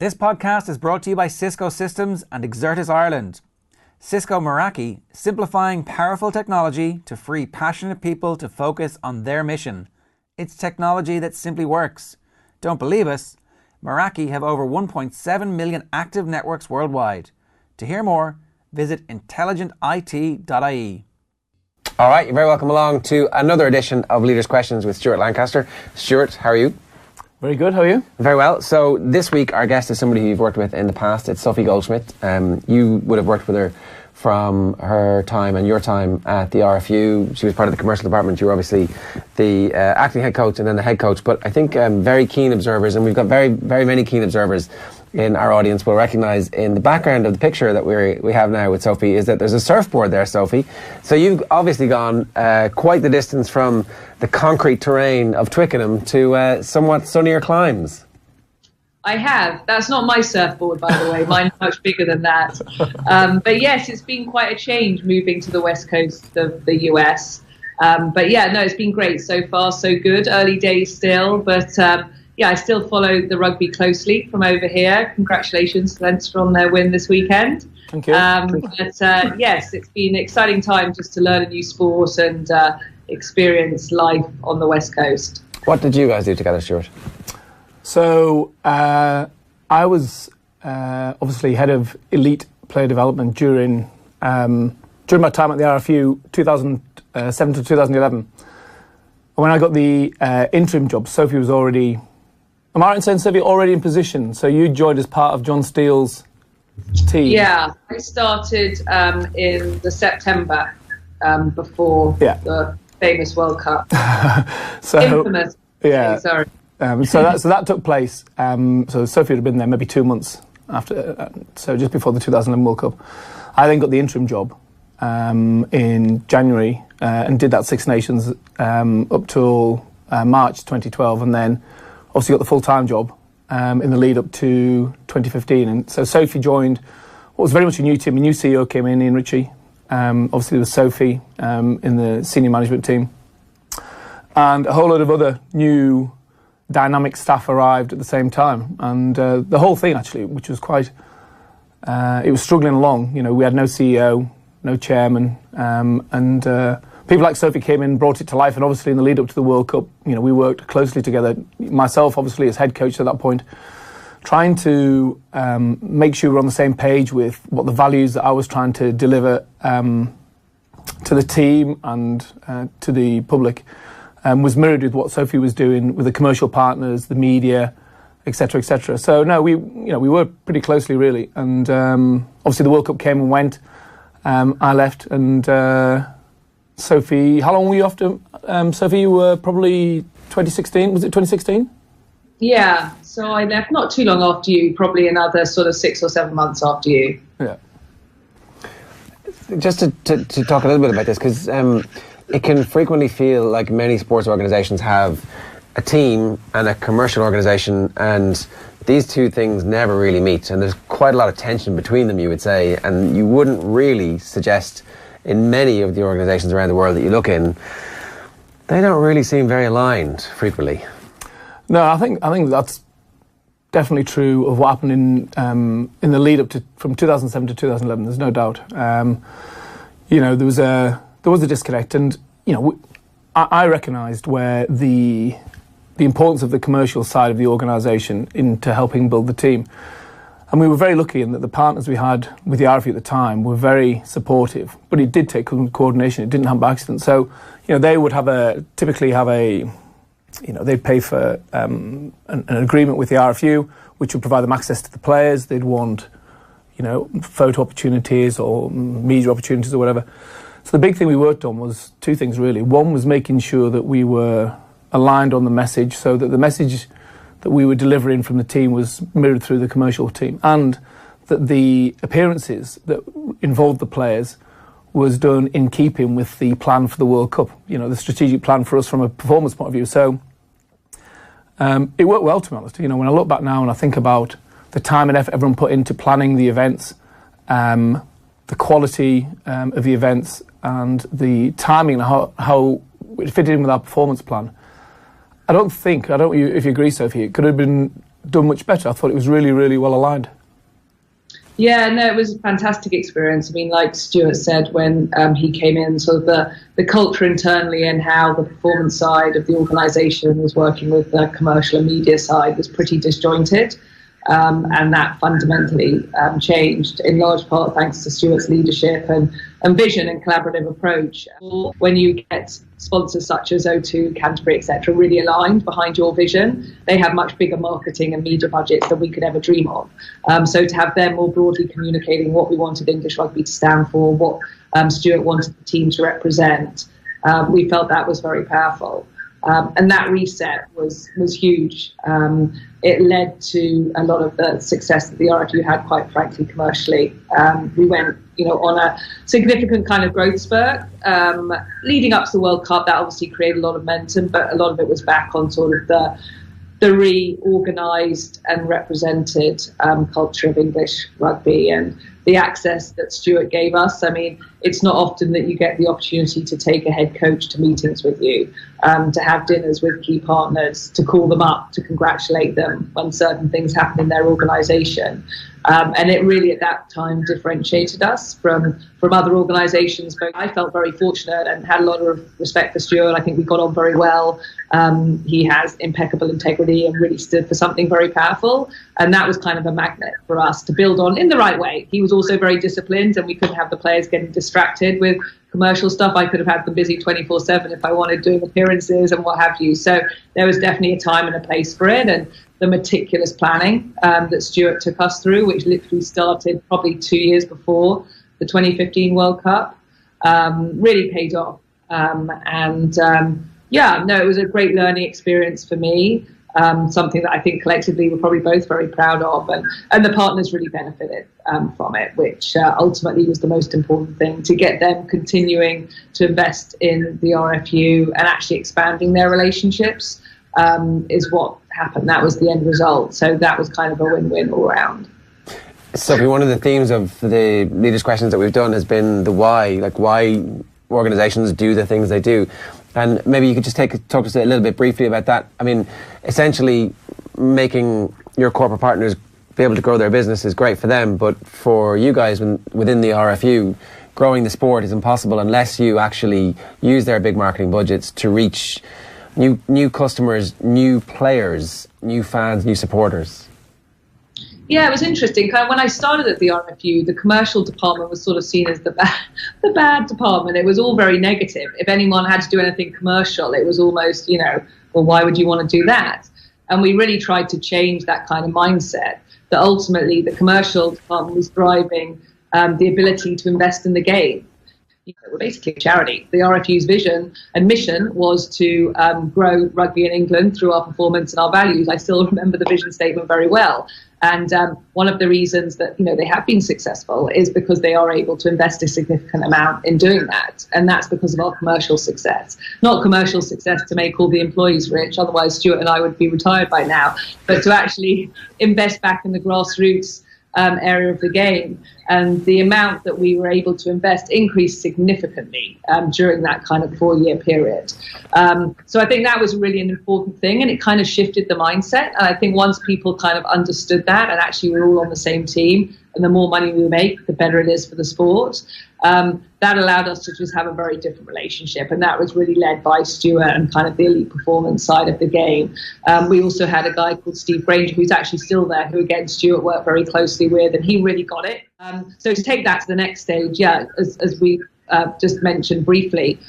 This podcast is brought to you by Cisco Systems and Exertis Ireland. Cisco Meraki, simplifying powerful technology to free passionate people to focus on their mission. It's technology that simply works. Don't believe us? Meraki have over 1.7 million active networks worldwide. To hear more, visit intelligentit.ie. All right, you're very welcome along to another edition of Leaders' Questions with Stuart Lancaster. Stuart, how are you? Very good, how are you? Very well. So this week our guest is somebody who you've worked with in the past. It's Sophie Goldschmidt. You would have worked with her from her time and your time at the RFU. She was part of the commercial department. You were obviously the acting head coach and then the head coach. But I think very keen observers, and we've got very, very many keen observers in our audience, will recognise in the background of the picture that we have now with Sophie is that there's a surfboard there, Sophie. So you've obviously gone quite the distance from the concrete terrain of Twickenham to somewhat sunnier climes. I have. That's not my surfboard, by the way. Mine's much bigger than that. But yes, it's been quite a change moving to the west coast of the US. But yeah, no, it's been great so far, so good. Early days still, but yeah, I still follow the rugby closely from over here. Congratulations to Leinster on their win this weekend. Thank you. But yes, it's been an exciting time just to learn a new sport and experience life on the west coast. What did you guys do together, Stuart? So I was obviously head of elite player development during my time at the RFU 2007 to 2011. When I got the interim job, Sophie was already, am I right in saying Sophie already in position? So you joined as part of John Steele's team. Yeah, I started in the September before the famous World Cup. So, infamous. Yeah. Okay, sorry. So that took place. So Sophie had been there maybe 2 months after, so just before the 2011 World Cup. I then got the interim job in January and did that Six Nations up till March 2012, and then obviously got the full-time job in the lead up to 2015. And so Sophie joined what was very much a new team. A new CEO came in, Ian Ritchie. Obviously there was Sophie in the senior management team, and a whole lot of other new dynamic staff arrived at the same time, and the whole thing actually, which was quite, it was struggling along. You know, we had no CEO, no chairman, and people like Sophie came in, brought it to life, and obviously in the lead up to the World Cup, you know, we worked closely together. Myself, obviously, as head coach at that point, trying to make sure we're on the same page with what the values that I was trying to deliver to the team and to the public. Was mirrored with what Sophie was doing with the commercial partners, the media, etc., etc. So no, we worked pretty closely really, and obviously the World Cup came and went. I left, and Sophie, how long were you after? Sophie, you were probably 2016. Was it 2016? Yeah, so I left not too long after you, probably another sort of 6 or 7 months after you. Yeah. Just to talk a little bit about this, because it can frequently feel like many sports organisations have a team and a commercial organisation, and these two things never really meet, and there's quite a lot of tension between them, you would say, and you wouldn't really suggest in many of the organisations around the world that you look in, they don't really seem very aligned frequently. No, I think that's definitely true of what happened in the lead up to from 2007 to 2011. There's no doubt. You know, there was a disconnect, and you know, I recognised where the importance of the commercial side of the organisation into helping build the team, and we were very lucky in that the partners we had with the RFU at the time were very supportive. But it did take coordination; it didn't happen by accident. So, you know, they would typically have a, you know, they'd pay for an agreement with the RFU, which would provide them access to the players. They'd want, you know, photo opportunities or media opportunities or whatever. So the big thing we worked on was two things really. One was making sure that we were aligned on the message, so that the message that we were delivering from the team was mirrored through the commercial team, and that the appearances that involved the players was done in keeping with the plan for the World Cup, you know, the strategic plan for us from a performance point of view. So it worked well, to be honest. You know, when I look back now and I think about the time and effort everyone put into planning the events, the quality of the events, and the timing and how it fitted in with our performance plan, I don't, if you agree, Sophie, it could have been done much better. I thought it was really, really well aligned. Yeah, no, it was a fantastic experience. I mean, like Stuart said when he came in, sort of the culture internally and how the performance side of the organisation was working with the commercial and media side was pretty disjointed. And that fundamentally changed in large part thanks to Stuart's leadership and vision and collaborative approach. When you get sponsors such as O2, Canterbury, etc., really aligned behind your vision, they have much bigger marketing and media budgets than we could ever dream of. So to have them more broadly communicating what we wanted English Rugby to stand for, what Stuart wanted the team to represent, we felt that was very powerful. And that reset was huge. It led to a lot of the success that the RFU had, quite frankly, commercially. We went, on a significant kind of growth spurt. Leading up to the World Cup, that obviously created a lot of momentum, but a lot of it was back on sort of the reorganised and represented culture of English rugby and the access that Stuart gave us. I mean, it's not often that you get the opportunity to take a head coach to meetings with you, to have dinners with key partners, to call them up, to congratulate them when certain things happen in their organisation. And it really at that time differentiated us from other organisations. But I felt very fortunate and had a lot of respect for Stuart. I think we got on very well. He has impeccable integrity and really stood for something very powerful. And that was kind of a magnet for us to build on in the right way. He was also very disciplined, and we couldn't have the players getting distracted with commercial stuff. I could have had them busy 24/7 if I wanted, doing appearances and what have you. So there was definitely a time and a place for it. And the meticulous planning that Stuart took us through, which literally started probably 2 years before the 2015 World Cup, really paid off. It was a great learning experience for me. Something that I think collectively we're probably both very proud of, and the partners really benefited from it, which ultimately was the most important thing, to get them continuing to invest in the RFU and actually expanding their relationships is what happened. That was the end result. So that was kind of a win-win all around. Sophie, one of the themes of the leaders' questions that we've done has been the why, like why organisations do the things they do. And maybe you could just talk to us a little bit briefly about that. I mean, essentially making your corporate partners be able to grow their business is great for them, but for you guys within the RFU, growing the sport is impossible unless you actually use their big marketing budgets to reach new customers, new players, new fans, new supporters. Yeah, it was interesting. Kind of when I started at the RFU, the commercial department was sort of seen as the bad department. It was all very negative. If anyone had to do anything commercial, it was almost, well, why would you want to do that? And we really tried to change that kind of mindset, that ultimately the commercial department was driving the ability to invest in the game. We're basically a charity. The RFU's vision and mission was to grow rugby in England through our performance and our values. I still remember the vision statement very well. And one of the reasons that they have been successful is because they are able to invest a significant amount in doing that. And that's because of our commercial success. Not commercial success to make all the employees rich, otherwise Stuart and I would be retired by now, but to actually invest back in the grassroots area of the game. And the amount that we were able to invest increased significantly during that kind of 4-year period. So I think that was really an important thing, and it kind of shifted the mindset. And I think once people kind of understood that, and actually we're all on the same team, and the more money we make, the better it is for the sport, that allowed us to just have a very different relationship. And that was really led by Stuart and kind of the elite performance side of the game. We also had a guy called Steve Granger, who's actually still there, who again Stuart worked very closely with, and he really got it. So to take that to the next stage, as we just mentioned briefly,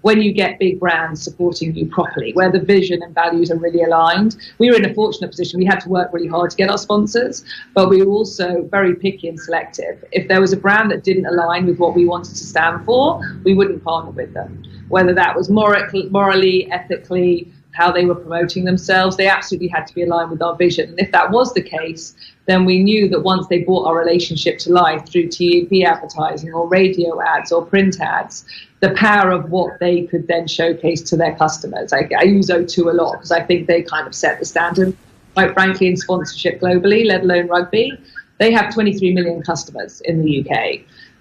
when you get big brands supporting you properly, where the vision and values are really aligned, we were in a fortunate position. We had to work really hard to get our sponsors, but we were also very picky and selective. If there was a brand that didn't align with what we wanted to stand for, we wouldn't partner with them. Whether that was morally, ethically, how they were promoting themselves, they absolutely had to be aligned with our vision. And if that was the case, then we knew that once they brought our relationship to life through TV advertising or radio ads or print ads, the power of what they could then showcase to their customers. I use O2 a lot because I think they kind of set the standard, quite frankly, in sponsorship globally, let alone rugby. They have 23 million customers in the UK,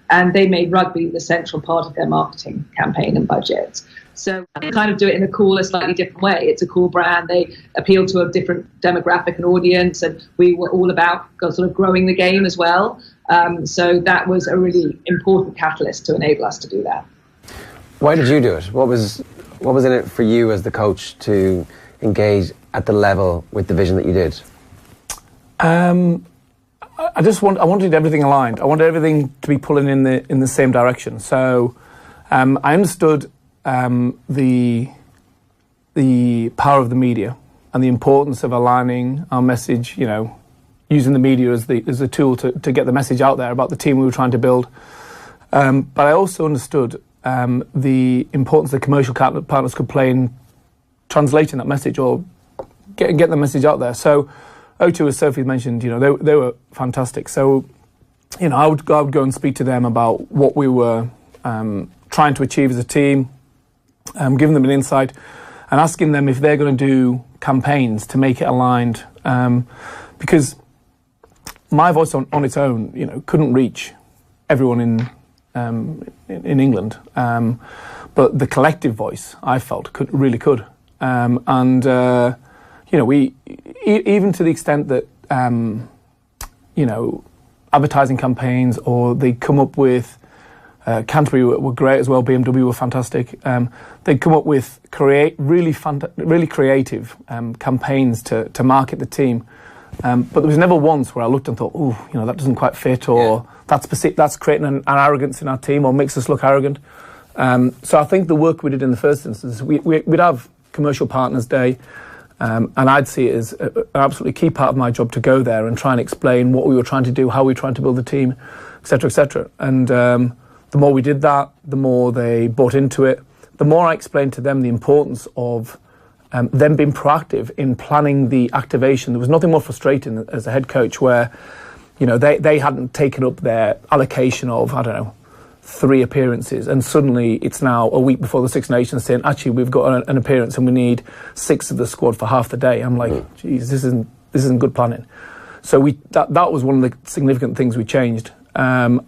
and they made rugby the central part of their marketing campaign and budget. So they kind of do it in a cool, a slightly different way. It's a cool brand. They appeal to a different demographic and audience, and we were all about sort of growing the game as well. So that was a really important catalyst to enable us to do that. Why did you do it? What was in it for you as the coach to engage at the level with the vision that you did? I wanted everything aligned. I wanted everything to be pulling in the same direction. So I understood the power of the media and the importance of aligning our message, using the media as a tool to get the message out there about the team we were trying to build. But I also understood the importance that commercial partners could play in translating that message or get the message out there. So O2, as Sophie mentioned, they were fantastic. So, I would go and speak to them about what we were trying to achieve as a team, giving them an insight, and asking them if they're going to do campaigns to make it aligned. Because my voice on its own, couldn't reach everyone in England, but the collective voice I felt really could. We even to the extent that advertising campaigns, or they come up with Canterbury were great as well. BMW were fantastic. They'd come up with really creative campaigns to market the team. But there was never once where I looked and thought, that doesn't quite fit, or that's creating an arrogance in our team, or makes us look arrogant. So I think the work we did in the first instance, we'd have commercial partners day, and I'd see it as an absolutely key part of my job to go there and try and explain what we were trying to do, how we were trying to build the team, etc., etc. And the more we did that, the more they bought into it. The more I explained to them the importance of them being proactive in planning the activation. There was nothing more frustrating as a head coach where, they hadn't taken up their allocation of, 3 appearances, and suddenly it's now a week before the Six Nations saying, actually, we've got an appearance and we need 6 of the squad for half the day. I'm like, geez, this isn't good planning. So that was one of the significant things we changed. We had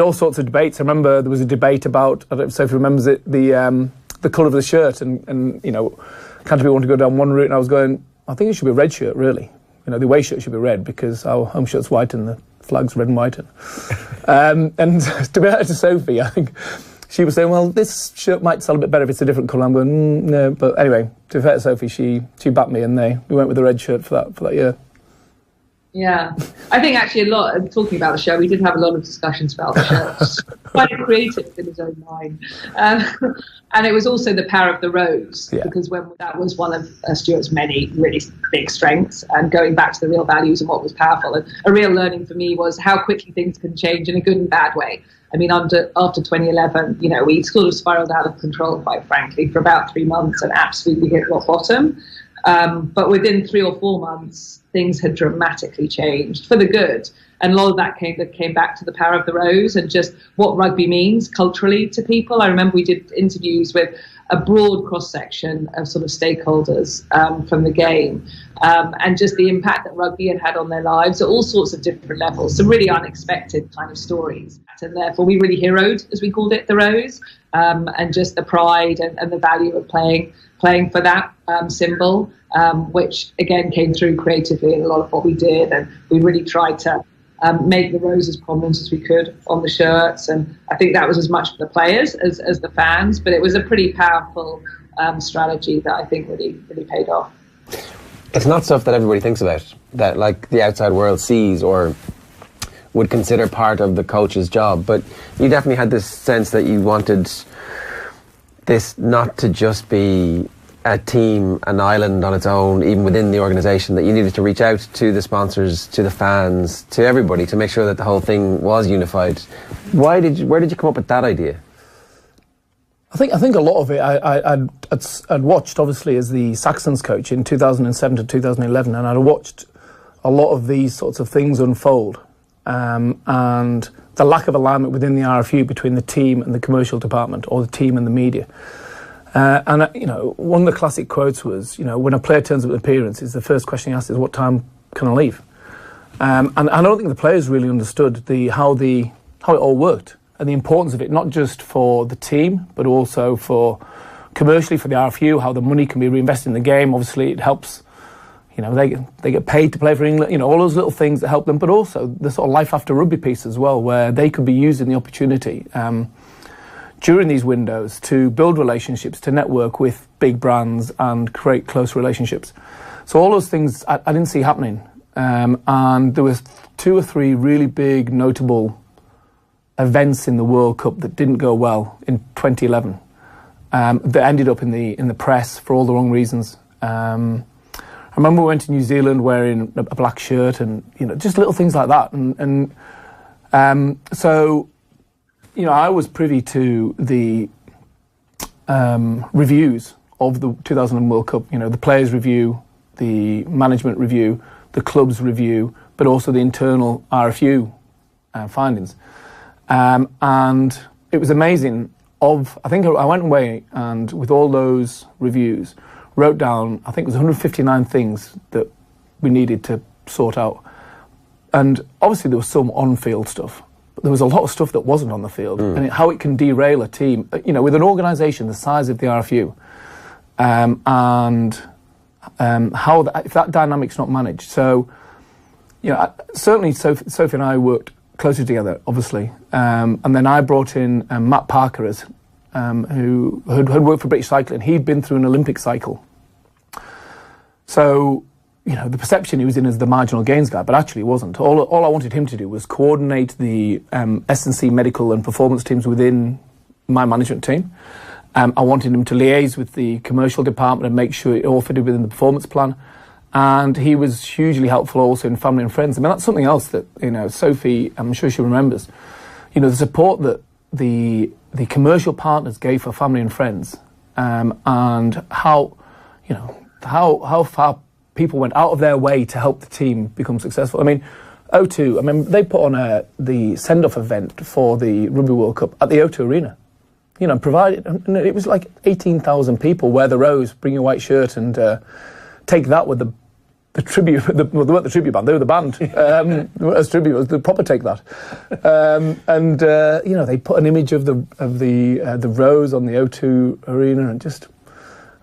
all sorts of debates. I remember there was a debate about, I don't know if Sophie remembers it, the colour of the shirt, and Canterbury wanted to go down one route, and I was going, I think it should be a red shirt, really. The away shirt should be red because our home shirt's white and the flag's red and white. And to be fair to Sophie, I think she was saying, well, this shirt might sell a bit better if it's a different colour. I'm going, no. But anyway, to be fair to Sophie, she backed me, and we went with the red shirt for that year. Yeah, I think actually talking about the show, we did have a lot of discussions about the show. Quite creative in his own mind. And it was also the power of the rose, because that was one of Stuart's many really big strengths, and going back to the real values and what was powerful. And a real learning for me was how quickly things can change in a good and bad way. I mean, after 2011, we sort of spiraled out of control, quite frankly, for about 3 months and absolutely hit rock bottom. But within 3 or 4 months, things had dramatically changed for the good. And a lot of that came back to the power of the rose and just what rugby means culturally to people. I remember we did interviews with a broad cross-section of sort of stakeholders from the game, and just the impact that rugby had on their lives at all sorts of different levels. Some really unexpected kind of stories. And therefore we really heroed, as we called it, the rose, and just the pride and the value of playing for that symbol, which again came through creatively in a lot of what we did. And we really tried to make the rose as prominent as we could on the shirts. And I think that was as much for the players as the fans, but it was a pretty powerful strategy that I think really paid off. It's not stuff that everybody thinks about, that like the outside world sees or would consider part of the coach's job, but you definitely had this sense that you wanted this not to just be a team, an island on its own, even within the organisation, that you needed to reach out to the sponsors, to the fans, to everybody to make sure that the whole thing was unified. Where did you come up with that idea? I think a lot of it I'd watched, obviously, as the Saxons coach in 2007 to 2011, and I'd watched a lot of these sorts of things unfold, and the lack of alignment within the RFU between the team and the commercial department, or the team and the media. And one of the classic quotes was, when a player turns up at appearances, the first question he asks is, what time can I leave? And I don't think the players really understood how it all worked. and the importance of it, not just for the team, but also for commercially for the RFU, how the money can be reinvested in the game. Obviously, it helps. They get paid to play for England. All those little things that help them, but also the sort of life after rugby piece as well, where they could be using the opportunity during these windows to build relationships, to network with big brands and create close relationships. So all those things I didn't see happening, and there was 2 or 3 really big notable events in the World Cup that didn't go well in 2011. That ended up in the press for all the wrong reasons. I remember we went to New Zealand wearing a black shirt, and just little things like that. So I was privy to the reviews of the 2000 World Cup. The players' review, the management review, the club's review, but also the internal RFU findings. And it was amazing. I think I went away and with all those reviews, wrote down, I think it was 159 things that we needed to sort out. And obviously there was some on-field stuff, but there was a lot of stuff that wasn't on the field, and how it can derail a team, with an organisation the size of the RFU, and how if that dynamic's not managed. So, certainly Sophie and I worked closer together, obviously, and then I brought in Matt Parker who had worked for British Cycling. He'd been through an Olympic cycle. So, the perception he was in as the marginal gains guy, but actually he wasn't. All I wanted him to do was coordinate the S&C medical and performance teams within my management team. I wanted him to liaise with the commercial department and make sure it all fitted within the performance plan. And he was hugely helpful also in family and friends. I mean, that's something else that, Sophie, I'm sure she remembers. The support that the commercial partners gave for family and friends, and how far people went out of their way to help the team become successful. I mean, O2, they put on the send-off event for the Rugby World Cup at the O2 Arena. Provided, and it was like 18,000 people wear the rose, bring your white shirt, and take that with the tribute. They weren't the tribute band; they were the band. As tribute, was the proper take that. They put an image of the rose on the O2 Arena, and just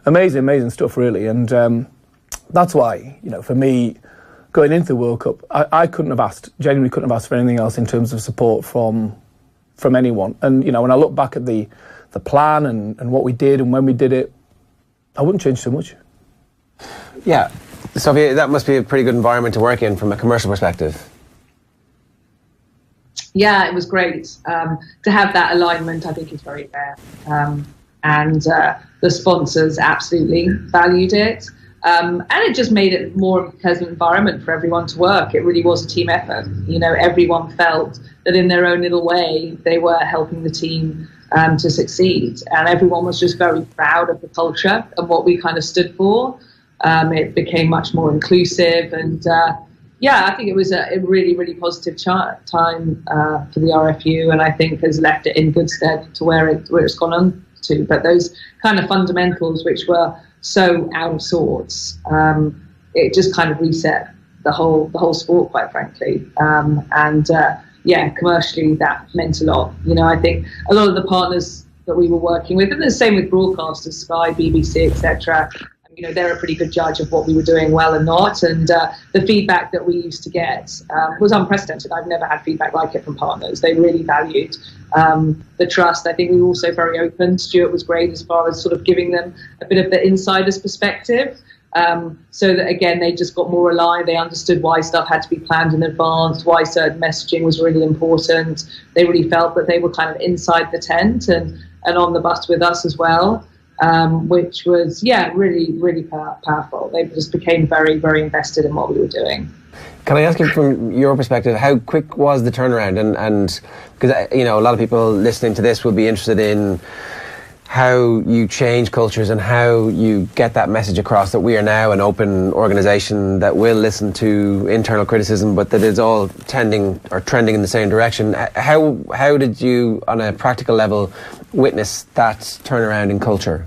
amazing stuff, really. And that's why, for me, going into the World Cup, I genuinely couldn't have asked for anything else in terms of support from anyone. And when I look back at the plan and what we did and when we did it, I wouldn't change so much. Yeah. Sophie, that must be a pretty good environment to work in from a commercial perspective. Yeah, it was great. To have that alignment, I think, is very fair. And the sponsors absolutely valued it. And it just made it more of a pleasant environment for everyone to work. It really was a team effort. Everyone felt that in their own little way, they were helping the team to succeed. And everyone was just very proud of the culture and what we kind of stood for. It became much more inclusive. And I think it was a really, really positive time for the RFU. And I think has left it in good stead to where it's gone on to. But those kind of fundamentals, which were so out of sorts, it just kind of reset the whole sport, quite frankly. Commercially that meant a lot. I think a lot of the partners that we were working with, and the same with broadcasters, Sky, BBC, etc. They're a pretty good judge of what we were doing well and not. And the feedback that we used to get was unprecedented. I've never had feedback like it from partners. They really valued the trust. I think we were also very open. Stuart was great as far as sort of giving them a bit of the insider's perspective. So that, again, they just got more aligned. They understood why stuff had to be planned in advance, why certain messaging was really important. They really felt that they were kind of inside the tent and on the bus with us as well. Which was, really, really powerful. They just became very, very invested in what we were doing. Can I ask you from your perspective, how quick was the turnaround? And because, a lot of people listening to this will be interested in how you change cultures and how you get that message across that we are now an open organisation that will listen to internal criticism, but that is all trending in the same direction. How did you, on a practical level, witness that turnaround in culture?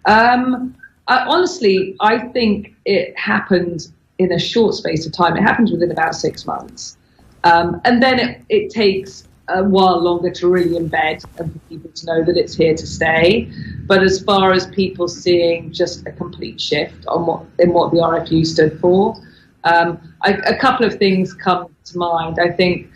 Honestly, I think it happened in a short space of time. It happened within about 6 months. And then it takes a while longer to really embed and for people to know that it's here to stay. But as far as people seeing just a complete shift on what the RFU stood for, a couple of things come to mind. I think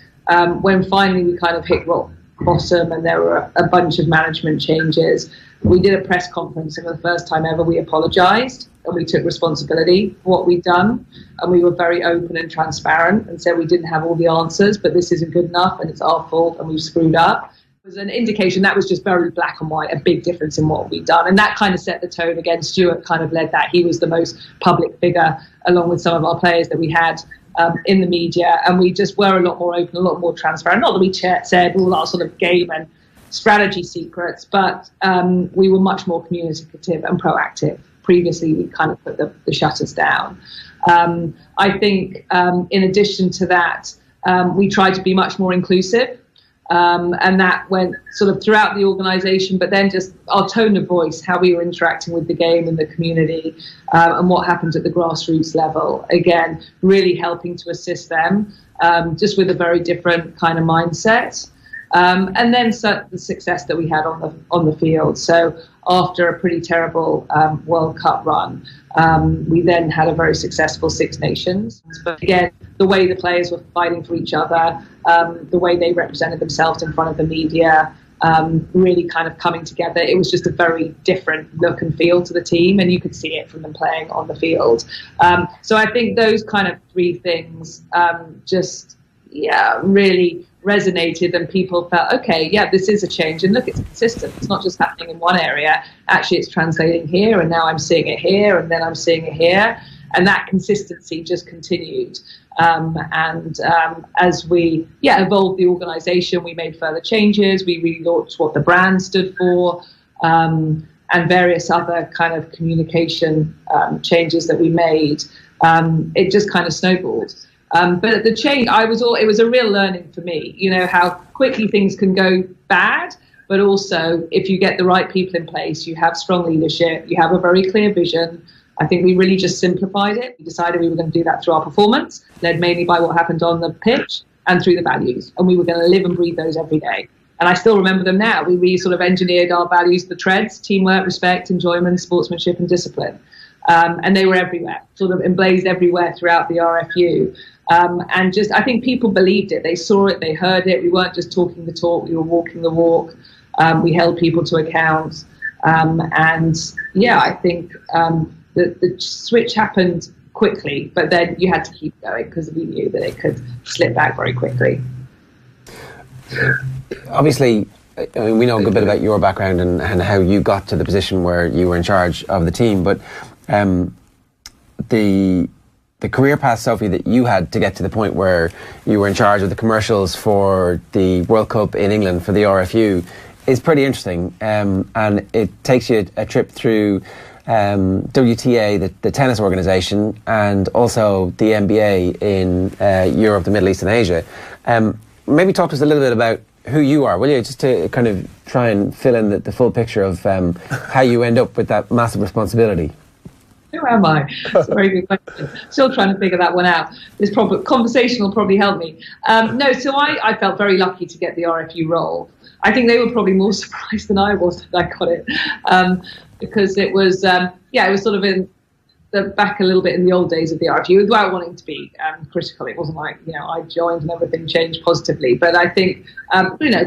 when finally we kind of hit rock bottom and there were a bunch of management changes, we did a press conference, and for the first time ever we apologised and we took responsibility for what we'd done, and we were very open and transparent and said we didn't have all the answers, but this isn't good enough and it's our fault and we've screwed up. It was an indication that was just very black and white, a big difference in what we'd done, and that kind of set the tone. Again, Stuart kind of led that. He was the most public figure along with some of our players that we had in the media, and we just were a lot more open, a lot more transparent. Not that we said all our sort of game and strategy secrets, but we were much more communicative and proactive. Previously, we kind of put the shutters down. I think in addition to that, we tried to be much more inclusive, and that went sort of throughout the organisation, but then just our tone of voice, how we were interacting with the game and the community, and what happened at the grassroots level. Again, really helping to assist them, just with a very different kind of mindset. And then the success that we had on the field. So after a pretty terrible World Cup run, we then had a very successful Six Nations. But again, the way the players were fighting for each other, the way they represented themselves in front of the media, really kind of coming together. It was just a very different look and feel to the team, and you could see it from them playing on the field. So I think those kind of three things really resonated, and people felt, okay, yeah, this is a change, and look, it's consistent. It's not just happening in one area. Actually, it's translating here, and now I'm seeing it here, and then I'm seeing it here, and that consistency just continued. As we evolved the organisation, we made further changes. We relaunched what the brand stood for, and various other kind of communication changes that we made. It just kind of snowballed. But the change, it was a real learning for me, how quickly things can go bad, but also if you get the right people in place, you have strong leadership, you have a very clear vision. I think we really just simplified it. We decided we were going to do that through our performance, led mainly by what happened on the pitch, and through the values. And we were going to live and breathe those every day. And I still remember them now. We really sort of engineered our values, the treads: teamwork, respect, enjoyment, sportsmanship, and discipline. And they were everywhere, sort of emblazed everywhere throughout the RFU. And just, I think people believed it. They saw it, they heard it. We weren't just talking the talk, we were walking the walk. We held people to account. I think the switch happened quickly, but then you had to keep going because we knew that it could slip back very quickly. Obviously, we know a good bit about your background and how you got to the position where you were in charge of the team, but the career path, Sophie, that you had to get to the point where you were in charge of the commercials for the World Cup in England for the RFU is pretty interesting, and it takes you a trip through WTA, the tennis organisation, and also the NBA in Europe, the Middle East and Asia. Maybe talk to us a little bit about who you are, will you, just to kind of try and fill in the full picture of how you end up with that massive responsibility. Who am I? That's a very good question. Still trying to figure that one out. This conversation will probably help me. So I felt very lucky to get the RFU role. I think they were probably more surprised than I was that I got it, because it was it was sort of in the back a little bit in the old days of the RFU, without wanting to be critical. It wasn't like I joined and everything changed positively. But I think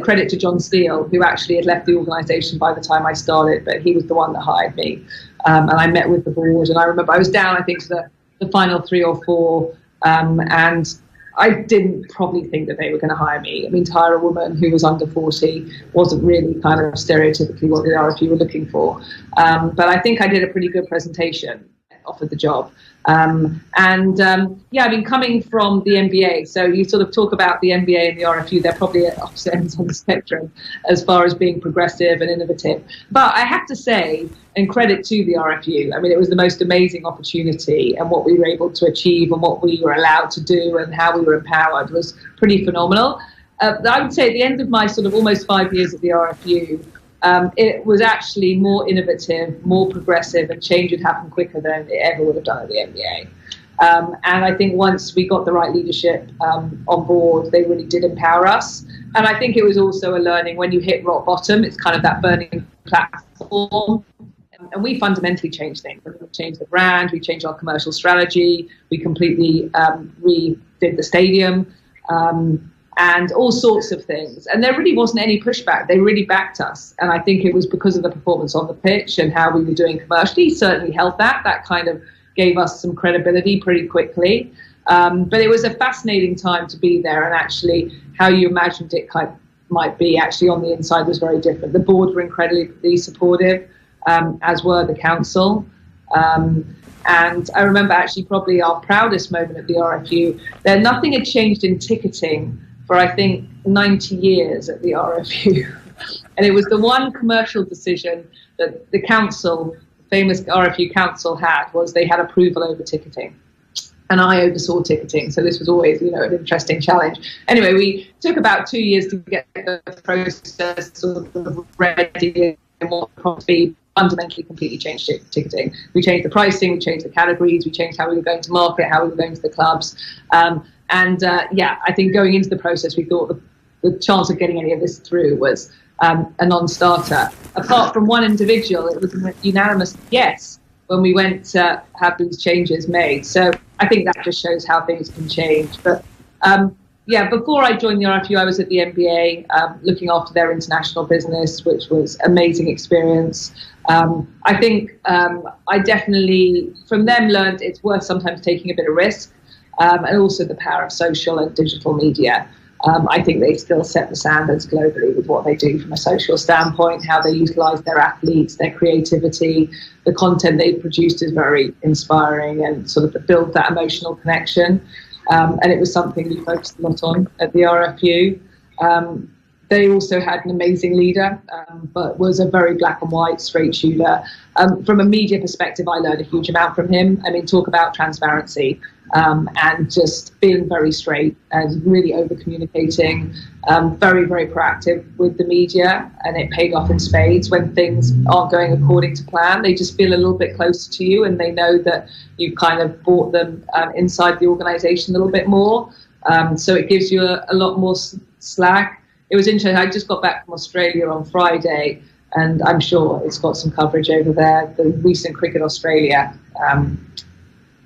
credit to John Steele, who actually had left the organisation by the time I started, but he was the one that hired me. And I met with the board, and I remember I was down, I think, to the final 3 or 4, and I didn't probably think that they were going to hire me. I mean, to hire a woman who was under 40 wasn't really kind of stereotypically what the RFU were looking for. But I think I did a pretty good presentation, offered the job. Coming from the NBA, so you sort of talk about the NBA and the RFU, they're probably at opposite ends on the spectrum as far as being progressive and innovative. But I have to say, and credit to the RFU, I mean, it was the most amazing opportunity, and what we were able to achieve and what we were allowed to do and how we were empowered was pretty phenomenal. I would say at the end of my sort of almost 5 years at the RFU, it was actually more innovative, more progressive, and change would happen quicker than it ever would have done at the NBA. And I think once we got the right leadership on board, they really did empower us. And I think it was also a learning when you hit rock bottom, it's kind of that burning platform. And we fundamentally changed things. We changed the brand, we changed our commercial strategy, we completely redid the stadium, and all sorts of things. And there really wasn't any pushback. They really backed us. And I think it was because of the performance on the pitch and how we were doing commercially certainly helped that. That kind of gave us some credibility pretty quickly. But it was a fascinating time to be there, and actually how you imagined it might be actually on the inside was very different. The board were incredibly supportive, as were the council. And I remember actually probably our proudest moment at the RFU, nothing had changed in ticketing for I think 90 years at the RFU. And it was the one commercial decision that the council, the famous RFU council had, was they had approval over ticketing. And I oversaw ticketing, so this was always, an interesting challenge. Anyway, we took about 2 years to get the process sort of ready and what we fundamentally completely changed ticketing. We changed the pricing, we changed the categories, we changed how we were going to market, how we were going to the clubs. I think going into the process, we thought the chance of getting any of this through was a non-starter. Apart from one individual, it was a unanimous yes when we went to have these changes made. So I think that just shows how things can change. But before I joined the RFU, I was at the NBA looking after their international business, which was an amazing experience. I think I definitely, from them, learned it's worth sometimes taking a bit of risk, and also the power of social and digital media. I think they still set the standards globally with what they do from a social standpoint, how they utilize their athletes, their creativity. The content they've produced is very inspiring and sort of build that emotional connection. And it was something we focused a lot on at the RFU. They also had an amazing leader, but was a very black and white, straight shooter. From a media perspective, I learned a huge amount from him. I mean, talk about transparency and just being very straight and really over-communicating, very, very proactive with the media, and it paid off in spades. When things aren't going according to plan, they just feel a little bit closer to you, and they know that you've kind of brought them inside the organisation a little bit more. So it gives you a lot more slack. It was interesting. I just got back from Australia on Friday, and I'm sure it's got some coverage over there. The recent Cricket Australia,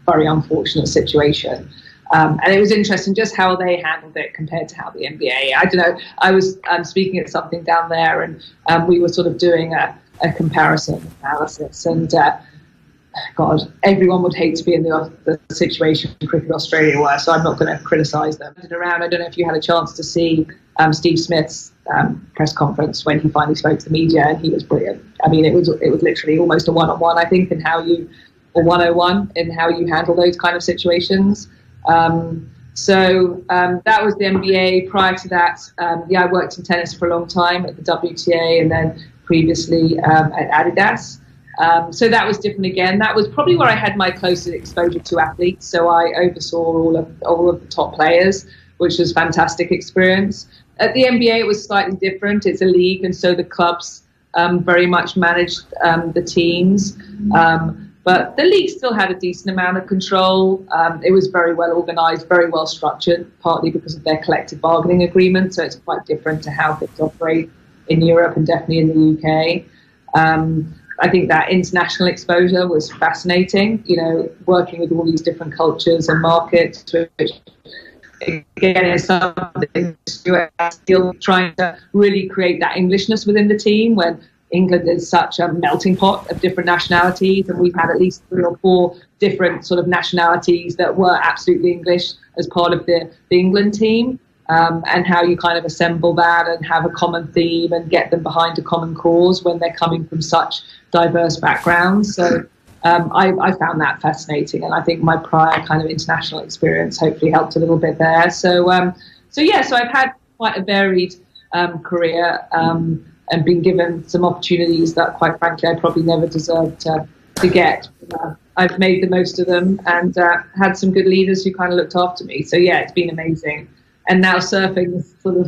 very unfortunate situation. And it was interesting just how they handled it compared to how the NBA. I don't know. I was speaking at something down there, and we were sort of doing a comparison analysis. And God, everyone would hate to be in the situation Cricket Australia were, so I'm not going to criticise them. I don't know if you had a chance to see Steve Smith's press conference when he finally spoke to the media, and he was brilliant. I mean, it was literally almost a one-on-one, I think, in how you, or 101 in how you handle those kind of situations. So that was the NBA. Prior to that, I worked in tennis for a long time at the WTA, and then previously at Adidas. So that was different again. That was probably where I had my closest exposure to athletes. So I oversaw all of the top players, which was a fantastic experience. At the NBA, it was slightly different. It's a league, and so the clubs very much managed the teams. But the league still had a decent amount of control. It was very well organised, very well structured, partly because of their collective bargaining agreement. So it's quite different to how things operate in Europe and definitely in the UK. I think that international exposure was fascinating, working with all these different cultures and markets, which again is something still trying to really create that Englishness within the team when England is such a melting pot of different nationalities, and we've had at least 3 or 4 different sort of nationalities that were absolutely English as part of the England team. And how you kind of assemble that and have a common theme and get them behind a common cause when they're coming from such diverse backgrounds. So I found that fascinating, and I think my prior kind of international experience hopefully helped a little bit there. So I've had quite a varied career and been given some opportunities that, quite frankly, I probably never deserved to get. I've made the most of them and had some good leaders who kind of looked after me. So yeah, it's been amazing. And now surfing is sort of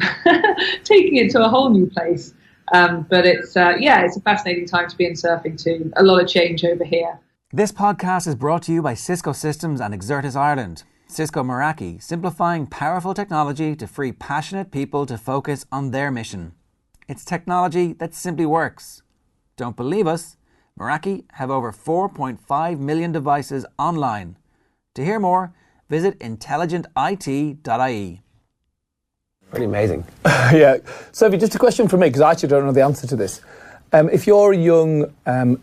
taking it to a whole new place. But it's a fascinating time to be in surfing too. A lot of change over here. This podcast is brought to you by Cisco Systems and Exertis Ireland. Cisco Meraki, simplifying powerful technology to free passionate people to focus on their mission. It's technology that simply works. Don't believe us? Meraki have over 4.5 million devices online. To hear more, visit intelligentit.ie. Pretty amazing. Yeah. Sophie, just a question for me, because I actually don't know the answer to this. If you're a young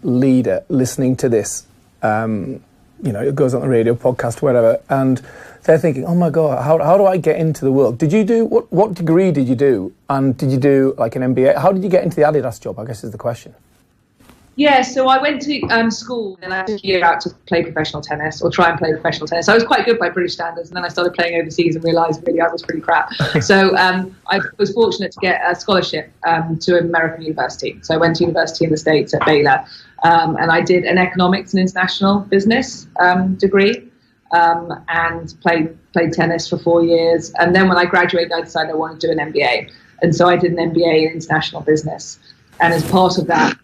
leader listening to this, it goes on the radio, podcast, whatever, and they're thinking, oh my God, how do I get into the world? Did you do, what degree did you do? And did you do like an MBA? How did you get into the Adidas job, I guess is the question. Yeah, so I went to school and I took a year out to play professional tennis or try and play professional tennis. I was quite good by British standards, and then I started playing overseas and realised really I was pretty crap. So I was fortunate to get a scholarship to an American university. So I went to university in the States at Baylor, and I did an economics and international business degree, and played tennis for 4 years. And then when I graduated, I decided I wanted to do an MBA. And so I did an MBA in international business. And as part of that,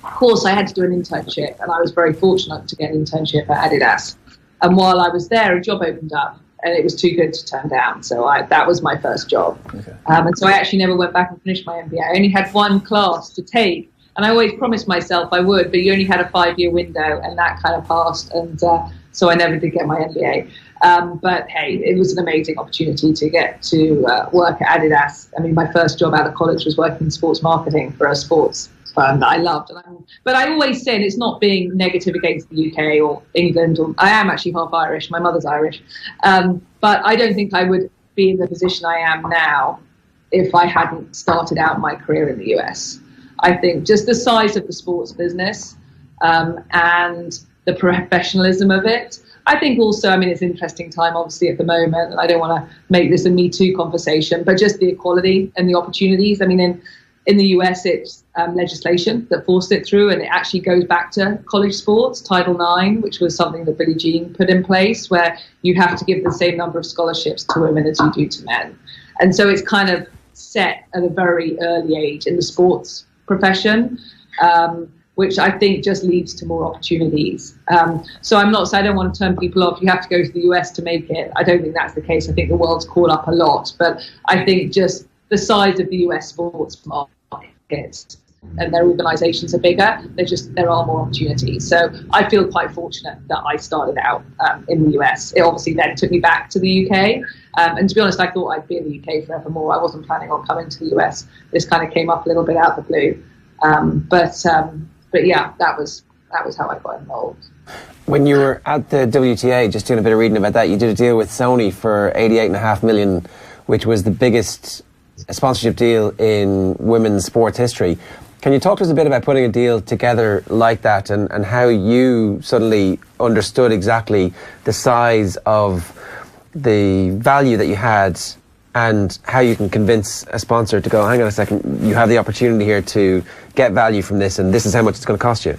of course, I had to do an internship, and I was very fortunate to get an internship at Adidas. And while I was there, a job opened up, and it was too good to turn down. So that was my first job. Okay. And so I actually never went back and finished my MBA. I only had one class to take, and I always promised myself I would, but you only had a 5-year window, and that kind of passed, and so I never did get my MBA. But hey, it was an amazing opportunity to get to work at Adidas. I mean, my first job out of college was working in sports marketing for a sports firm that I loved. But I always said it's not being negative against the UK or England. I am actually half Irish. My mother's Irish. But I don't think I would be in the position I am now if I hadn't started out my career in the US. I think just the size of the sports business and the professionalism of it. I think also, I mean, it's an interesting time, obviously, at the moment, and I don't want to make this a Me Too conversation, but just the equality and the opportunities. I mean, in the US, it's legislation that forced it through, and it actually goes back to college sports, Title IX, which was something that Billie Jean put in place, where you have to give the same number of scholarships to women as you do to men. And so it's kind of set at a very early age in the sports profession, which I think just leads to more opportunities. So I don't want to turn people off. You have to go to the US to make it. I don't think that's the case. I think the world's caught up a lot, but I think just the size of the US sports market and their organisations are bigger. There are more opportunities. So I feel quite fortunate that I started out in the US. It obviously then took me back to the UK. And to be honest, I thought I'd be in the UK forevermore. I wasn't planning on coming to the US. This kind of came up a little bit out of the blue. But yeah, that was how I got involved. When you were at the WTA, just doing a bit of reading about that, you did a deal with Sony for $88.5 million, which was the biggest sponsorship deal in women's sports history. Can you talk to us a bit about putting a deal together like that and how you suddenly understood exactly the size of the value that you had and how you can convince a sponsor to go, hang on a second, you have the opportunity here to get value from this, and this is how much it's going to cost you?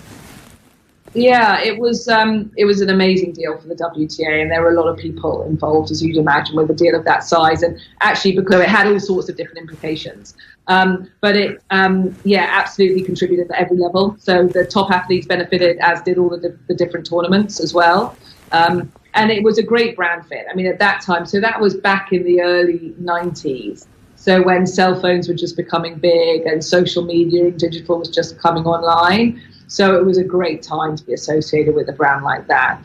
Yeah, it was an amazing deal for the WTA, and there were a lot of people involved, as you'd imagine, with a deal of that size, and actually because it had all sorts of different implications. But it, absolutely contributed at every level. So the top athletes benefited, as did all the different tournaments as well. And it was a great brand fit. I mean, at that time, so that was back in the early 90s. So when cell phones were just becoming big and social media and digital was just coming online. So it was a great time to be associated with a brand like that.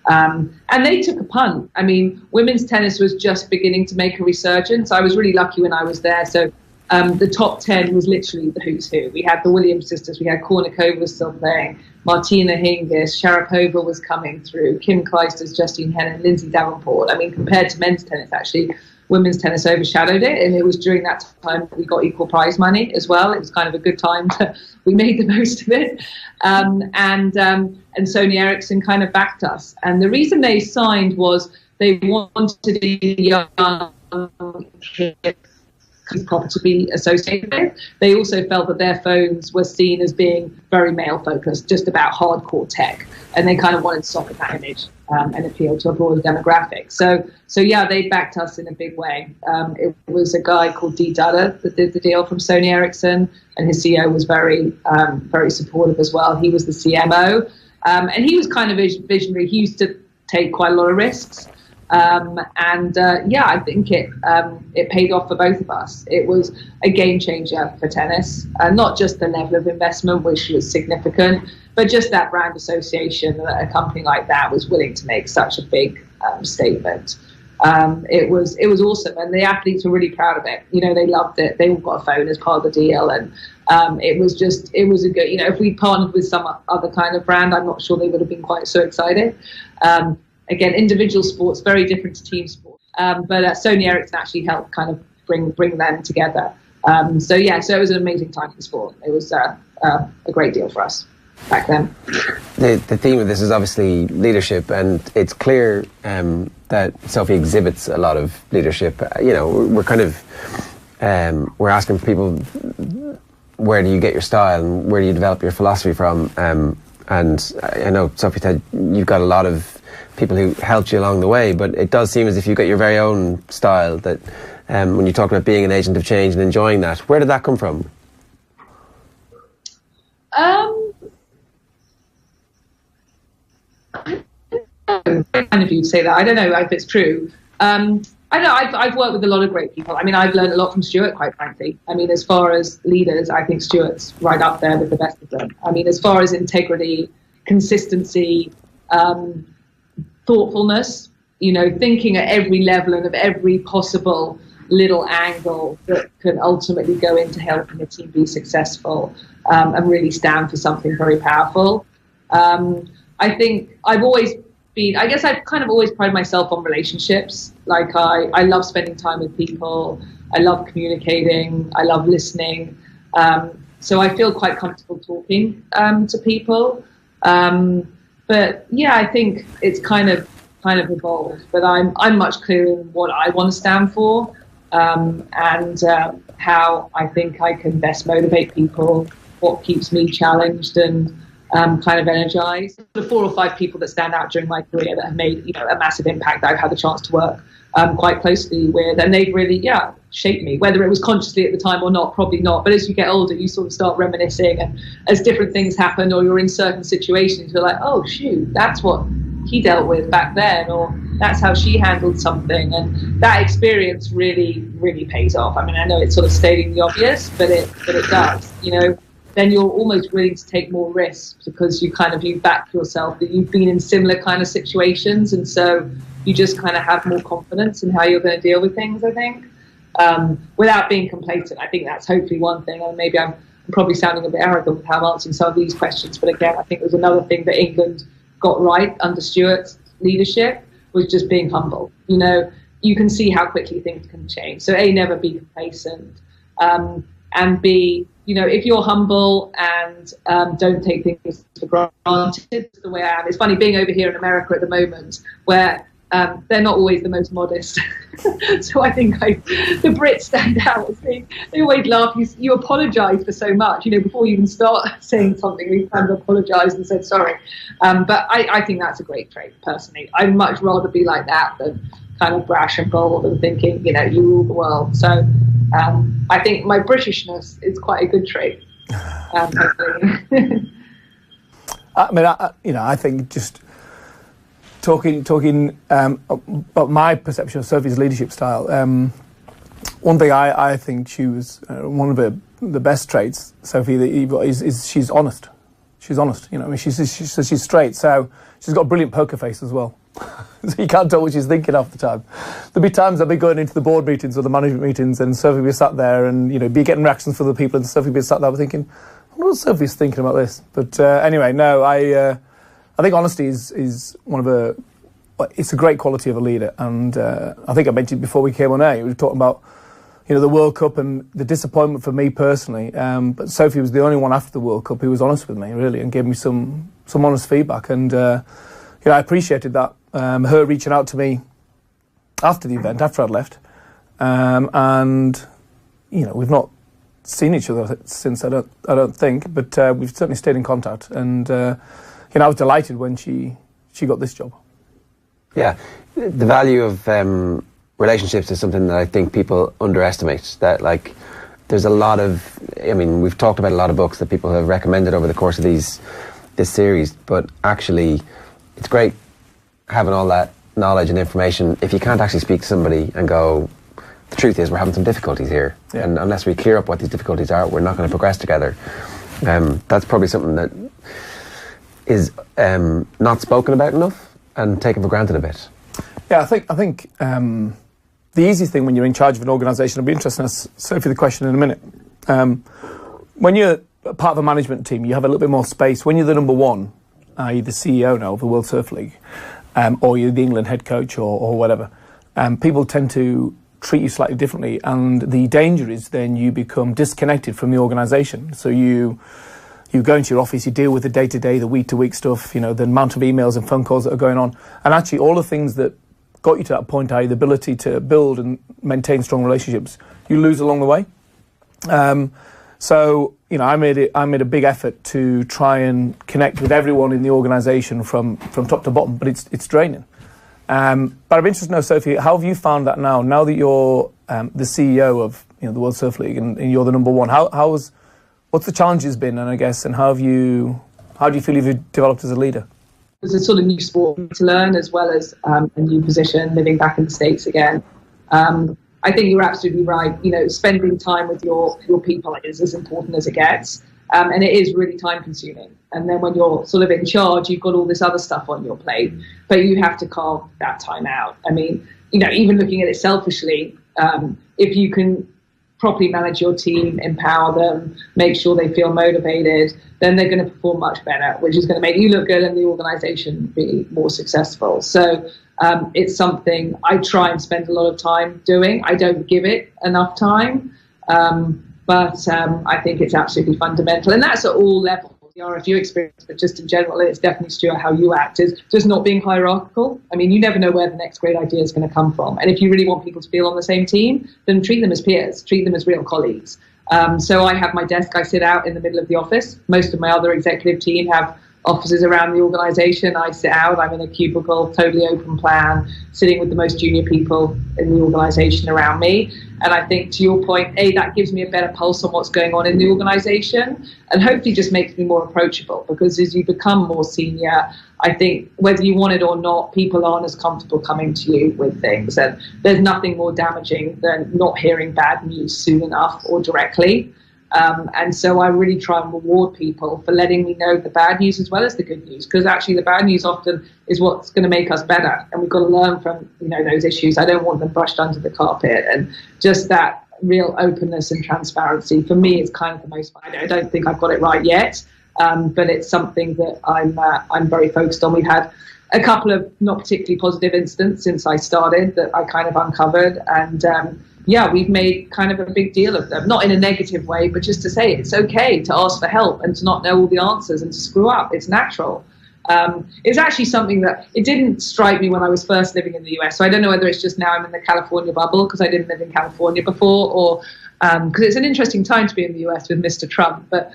And they took a punt. I mean, women's tennis was just beginning to make a resurgence. I was really lucky when I was there. So the top 10 was literally the who's who. We had the Williams sisters. We had Kornikova was still playing. Martina Hingis, Sharapova was coming through. Kim Clijsters, Justine Henin, Lindsay Davenport. I mean, compared to men's tennis, actually, women's tennis overshadowed it. And it was during that time that we got equal prize money as well. It was kind of a good time. We made the most of it. And Sony Ericsson kind of backed us. And the reason they signed was they wanted a young kid proper to be associated with. They also felt that their phones were seen as being very male focused, just about hardcore tech, and they kind of wanted to soften that image and appeal to a broader demographic. So yeah, they backed us in a big way. It was a guy called Dee Dudder that did the deal from Sony Ericsson, and his CEO was very supportive as well. He was the CMO. And he was kind of visionary. He used to take quite a lot of risks. I think it paid off for both of us. It was a game changer for tennis, not just the level of investment, which was significant, but just that brand association that a company like that was willing to make such a big statement. It was awesome, and the athletes were really proud of it. They loved it. They all got a phone as part of the deal, and it was a good. If we partnered with some other kind of brand, I'm not sure they would have been quite so excited. Again, individual sports, very different to team sports. But Sony Ericsson actually helped kind of bring them together. So it was an amazing time in sport. It was a great deal for us back then. The theme of this is obviously leadership, and it's clear that Sophie exhibits a lot of leadership. We're kind of we're asking people, where do you get your style and where do you develop your philosophy from? And I know Sophie said you've got a lot of people who helped you along the way, but it does seem as if you've got your very own style that when you talk about being an agent of change and enjoying that, where did that come from? Kind of you say that. I don't know if it's true. I know I've worked with a lot of great people. I mean, I've learned a lot from Stuart, quite frankly. I mean, as far as leaders, I think Stuart's right up there with the best of them. I mean, as far as integrity, consistency, thoughtfulness, thinking at every level and of every possible little angle that can ultimately go into helping a team be successful, and really stand for something very powerful. I think I've kind of always prided myself on relationships. Like I love spending time with people. I love communicating. I love listening. So I feel quite comfortable talking to people. But yeah, I think it's kind of evolved. But I'm much clearer in what I want to stand for, and how I think I can best motivate people, what keeps me challenged and kind of energized. The 4 or 5 people that stand out during my career that have made a massive impact that I've had the chance to work quite closely with, and they've really shaped me, whether it was consciously at the time or not, probably not, but as you get older you sort of start reminiscing, and as different things happen or you're in certain situations you're like, oh shoot, that's what he dealt with back then, or that's how she handled something, and that experience really pays off. I mean, I know it's sort of stating the obvious, but it does. Then you're almost willing to take more risks because you back yourself that you've been in similar kind of situations, and so you just kind of have more confidence in how you're going to deal with things, I think, without being complacent. I think that's hopefully one thing, and maybe I'm probably sounding a bit arrogant with how I'm answering some of these questions, but again, I think there's another thing that England got right under Stuart's leadership was just being humble. You can see how quickly things can change. So A, never be complacent, and B, if you're humble and don't take things for granted, it's the way I am. It's funny being over here in America at the moment, where they're not always the most modest. So I think the Brits stand out. They always laugh. You apologise for so much. Before you even start saying something, we've kind of apologised and said sorry. But I think that's a great trait, personally. I'd much rather be like that than kind of brash and bold and thinking, you rule the world. So I think my Britishness is quite a good trait. I mean, I think just talking about my perception of Sophie's leadership style. One thing I think she was one of the best traits, Sophie, that you've got is she's honest. She's honest. She's straight. So she's got a brilliant poker face as well. So you can't tell what she's thinking half the time. There'll be times I'll be going into the board meetings or the management meetings, and Sophie will be sat there and be getting reactions from the people, and Sophie will be sat there thinking, I wonder what Sophie's thinking about this. But anyway, no, I think honesty is one of it's a great quality of a leader, and I think I mentioned before we came on air, we were talking about the World Cup and the disappointment for me personally. But Sophie was the only one after the World Cup who was honest with me, really, and gave me some honest feedback, and I appreciated that. Her reaching out to me after the event, after I'd left, and we've not seen each other since. I don't think, but we've certainly stayed in contact, and I was delighted when she got this job. Yeah, the value of relationships is something that I think people underestimate. That there's a lot of, we've talked about a lot of books that people have recommended over the course of these this series, but actually it's great having all that knowledge and information if you can't actually speak to somebody and go, the truth is we're having some difficulties here, and unless we clear up what these difficulties are, we're not going to progress together. That's probably something that is not spoken about enough and taken for granted a bit. Yeah, I think the easy thing when you're in charge of an organisation, I'll be interested to ask Sophie the question in a minute. When you're part of a management team, you have a little bit more space. When you're the number one, i.e. the CEO now of the World Surf League, or you're the England head coach or whatever, people tend to treat you slightly differently, and the danger is then you become disconnected from the organisation. So you go into your office, you deal with the day-to-day, the week-to-week stuff, the amount of emails and phone calls that are going on, and actually all the things that got you to that point, i.e. the ability to build and maintain strong relationships, you lose along the way. So I made a big effort to try and connect with everyone in the organisation from top to bottom, but it's draining. But I'm interested to know, Sophie, how have you found that now that you're the CEO of the World Surf League and you're the number one? What's the challenges been, and I guess, and how do you feel you've developed as a leader? It's a sort of new sport to learn, as well as a new position, living back in the States again. I think you're absolutely right. Spending time with your people is as important as it gets. And it is really time consuming. And then when you're sort of in charge, you've got all this other stuff on your plate, but you have to carve that time out. I mean, even looking at it selfishly, if you can properly manage your team, empower them, make sure they feel motivated, then they're going to perform much better, which is going to make you look good and the organisation be more successful. So it's something I try and spend a lot of time doing. I don't give it enough time. But I think it's absolutely fundamental. And that's at all levels, the RFU experience, but just in general, it's definitely, Stuart, how you act is just not being hierarchical. I mean, you never know where the next great idea is going to come from. And if you really want people to feel on the same team, then treat them as peers, treat them as real colleagues. So I have my desk, I sit out in the middle of the office. Most of my other executive team have offices around the organisation. I sit out, I'm in a cubicle, totally open plan, sitting with the most junior people in the organisation around me. And I think, to your point, that gives me a better pulse on what's going on in the organisation, and hopefully just makes me more approachable, because as you become more senior, I think whether you want it or not, people aren't as comfortable coming to you with things. And there's nothing more damaging than not hearing bad news soon enough or directly. And so I really try and reward people for letting me know the bad news as well as the good news, because actually the bad news often is what's going to make us better, and we've got to learn from those issues. I don't want them brushed under the carpet, and just that real openness and transparency for me is kind of the most. I don't think I've got it right yet, but it's something that I'm very focused on. We've had a couple of not particularly positive incidents since I started that I kind of uncovered, and we've made kind of a big deal of them, not in a negative way, but just to say it's okay to ask for help and to not know all the answers and to screw up. It's natural. It's actually something that it didn't strike me when I was first living in the US. So I don't know whether it's just now I'm in the California bubble because I didn't live in California before, or because it's an interesting time to be in the US with Mr. Trump. But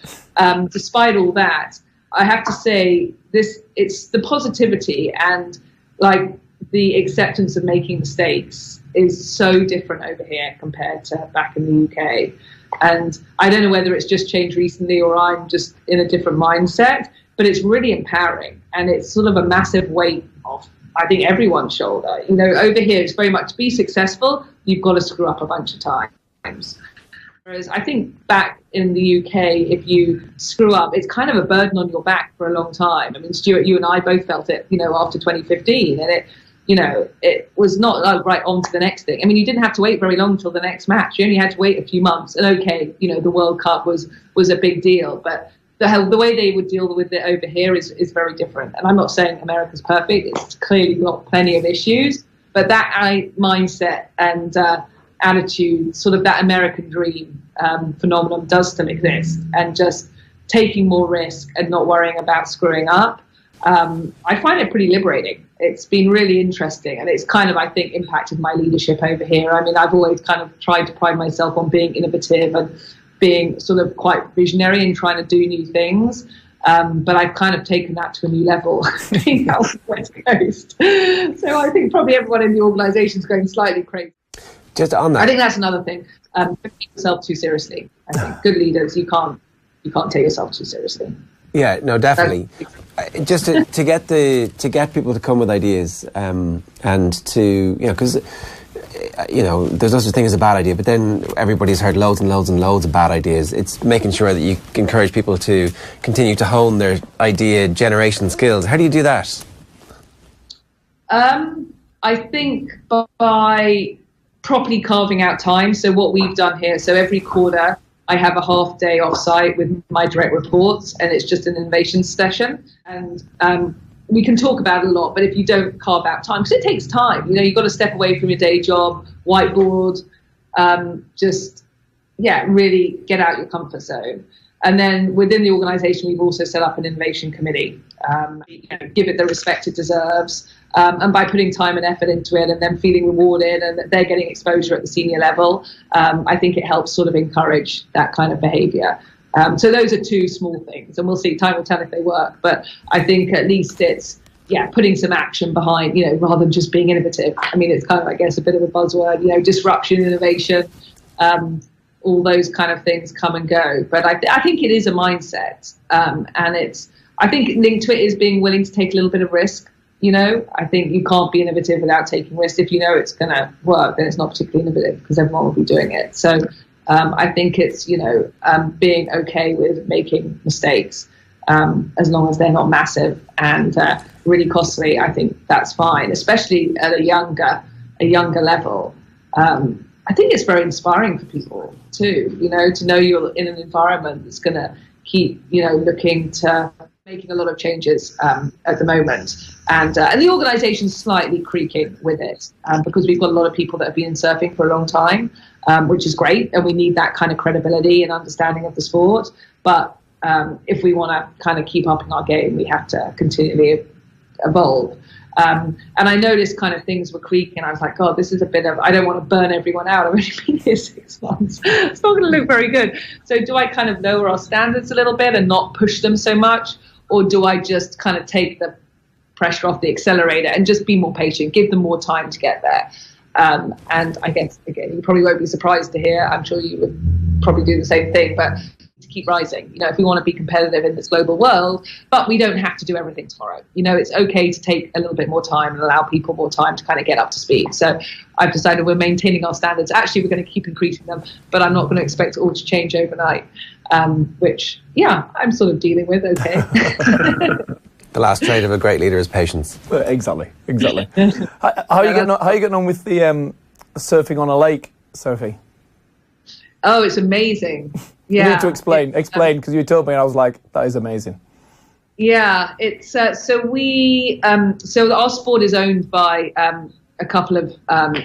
despite all that, I have to say it's the positivity and like the acceptance of making mistakes is so different over here compared to back in the UK. And I don't know whether it's just changed recently or I'm just in a different mindset, but it's really empowering, and it's sort of a massive weight off, I think, everyone's shoulder. Over here it's very much to be successful, you've got to screw up a bunch of times. Whereas I think back in the UK, if you screw up, it's kind of a burden on your back for a long time. I mean, Stuart, you and I both felt it, after 2015, and it was not like right on to the next thing. I mean, you didn't have to wait very long till the next match. You only had to wait a few months. And okay, the World Cup was a big deal, but the way they would deal with it over here is very different. And I'm not saying America's perfect. It's clearly got plenty of issues, but that mindset and attitude, sort of that American dream phenomenon does still exist. And just taking more risk and not worrying about screwing up, I find it pretty liberating. It's been really interesting, and it's kind of, I think, impacted my leadership over here. I mean, I've always kind of tried to pride myself on being innovative and being sort of quite visionary and trying to do new things. But I've kind of taken that to a new level being out on the West Coast. So I think probably everyone in the organisation is going slightly crazy. Just on that, I think that's another thing. Don't take yourself too seriously. I think good leaders, you can't take yourself too seriously. Yeah, no, definitely. Just to get people to come with ideas, and to, because there's no such thing as a bad idea, but then everybody's heard loads and loads and loads of bad ideas. It's making sure that you encourage people to continue to hone their idea generation skills. How do you do that? I think by properly carving out time. So what we've done here, so every quarter I have a half day off-site with my direct reports, and it's just an innovation session. And we can talk about it a lot, but if you don't carve out time, because it takes time, you've got to step away from your day job, whiteboard, really get out your comfort zone. And then within the organisation, we've also set up an innovation committee, give it the respect it deserves. And by putting time and effort into it and then feeling rewarded and that they're getting exposure at the senior level, I think it helps sort of encourage that kind of behaviour. So those are two small things, and we'll see, time will tell if they work. But I think at least it's, putting some action behind, rather than just being innovative. I mean, it's kind of, I guess, a bit of a buzzword, disruption, innovation, all those kind of things come and go. But I think it is a mindset. And I think linked to it is being willing to take a little bit of risk. I think you can't be innovative without taking risks. If it's going to work, then it's not particularly innovative because everyone will be doing it. So I think it's, being okay with making mistakes, as long as they're not massive and really costly. I think that's fine, especially at a younger level. I think it's very inspiring for people too, to know you're in an environment that's going to keep, looking to making a lot of changes at the moment. And the organisation's slightly creaking with it because we've got a lot of people that have been in surfing for a long time, which is great. And we need that kind of credibility and understanding of the sport. But if we want to kind of keep up in our game, we have to continually evolve. And I noticed kind of things were creaking. I was like, God, this is a bit of, I don't want to burn everyone out. I've only been here 6 months. It's not going to look very good. So do I kind of lower our standards a little bit and not push them so much? Or do I just kind of take the pressure off the accelerator and just be more patient, give them more time to get there? And I guess, again, you probably won't be surprised to hear, I'm sure you would probably do the same thing, but to keep rising, if we want to be competitive in this global world, but we don't have to do everything tomorrow. It's okay to take a little bit more time and allow people more time to kind of get up to speed. So I've decided we're maintaining our standards. Actually, we're going to keep increasing them, but I'm not going to expect it all to change overnight, which, I'm sort of dealing with, okay. The last trait of a great leader is patience. Exactly. How are you getting on with the surfing on a lake, Sophie? Oh, it's amazing. Yeah. You need to explain because you told me and I was like, that is amazing. Yeah, it's so our sport is owned by a couple of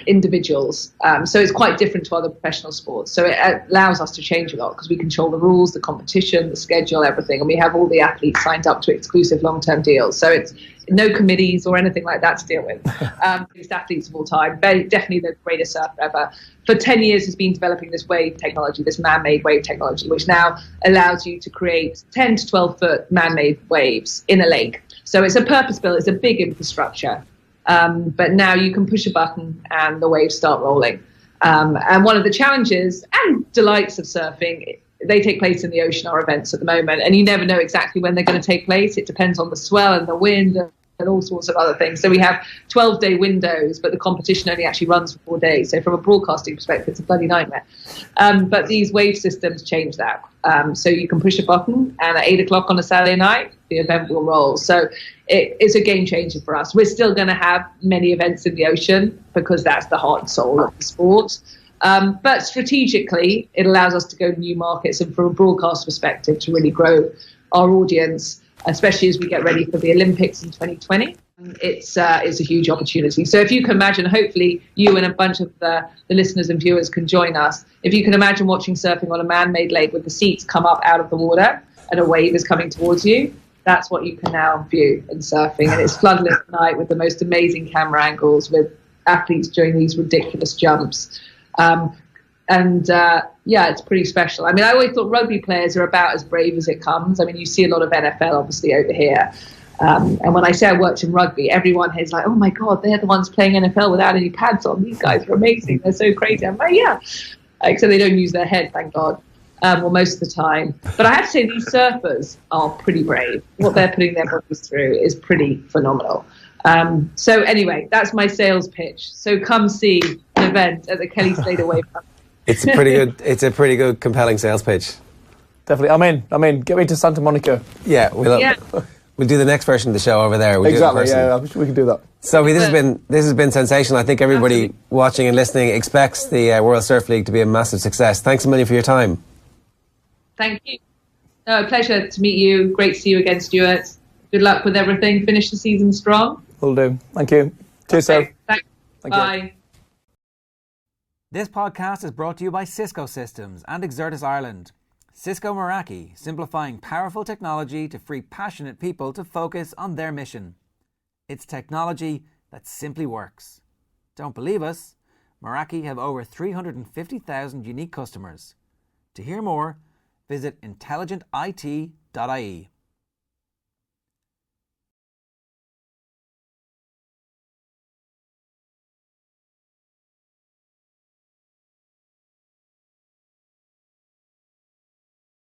individuals, so it's quite different to other professional sports. So it allows us to change a lot because we control the rules, the competition, the schedule, everything, and we have all the athletes signed up to exclusive long-term deals. So it's no committees or anything like that to deal with. It's athletes of all time, definitely the greatest surfer ever. For 10 years has been developing this wave technology, this man-made wave technology, which now allows you to create 10 to 12 foot man-made waves in a lake. So it's a purpose-built, it's a big infrastructure. But now you can push a button and the waves start rolling. And one of the challenges and delights of surfing, they take place in the ocean, our events at the moment, and you never know exactly when they're going to take place. It depends on the swell and the wind and all sorts of other things. So we have 12-day windows, but the competition only actually runs for 4 days. So from a broadcasting perspective, it's a bloody nightmare. But these wave systems change that. So you can push a button, and at 8 o'clock on a Saturday night, the event will roll. So it's a game changer for us. We're still going to have many events in the ocean because that's the heart and soul of the sport. But strategically, it allows us to go to new markets and from a broadcast perspective to really grow our audience, especially as we get ready for the Olympics in 2020. It's a huge opportunity. So if you can imagine, hopefully you and a bunch of the listeners and viewers can join us. If you can imagine watching surfing on a man-made lake with the seats come up out of the water and a wave is coming towards you, that's what you can now view in surfing. And it's floodlit at night with the most amazing camera angles with athletes doing these ridiculous jumps. It's pretty special. I mean, I always thought rugby players are about as brave as it comes. I mean, you see a lot of NFL obviously over here. And when I say I worked in rugby, everyone is like, oh my God, they're the ones playing NFL without any pads on. These guys are amazing. They're so crazy. I'm like, yeah. Except they don't use their head, thank God. well, most of the time. But I have to say, these surfers are pretty brave. What they're putting their bodies through is pretty phenomenal. So anyway, that's my sales pitch. So come see an event at the Kelly Slater Wave. It's a pretty good, compelling sales pitch. Definitely. I'm in. Get me to Santa Monica. Yeah, we'll do the next version of the show over there. Exactly. Yeah, we can do that. Sophie, this has been sensational. I think everybody watching and listening expects the World Surf League to be a massive success. Thanks a million for your time. Thank you. No, a pleasure to meet you. Great to see you again, Stuart. Good luck with everything. Finish the season strong. Will do. Thank you. Cheers, Soph. Thanks. Bye. You. This podcast is brought to you by Cisco Systems and Exertis Ireland. Cisco Meraki, simplifying powerful technology to free passionate people to focus on their mission. It's technology that simply works. Don't believe us? Meraki have over 350,000 unique customers. To hear more, visit intelligentit.ie.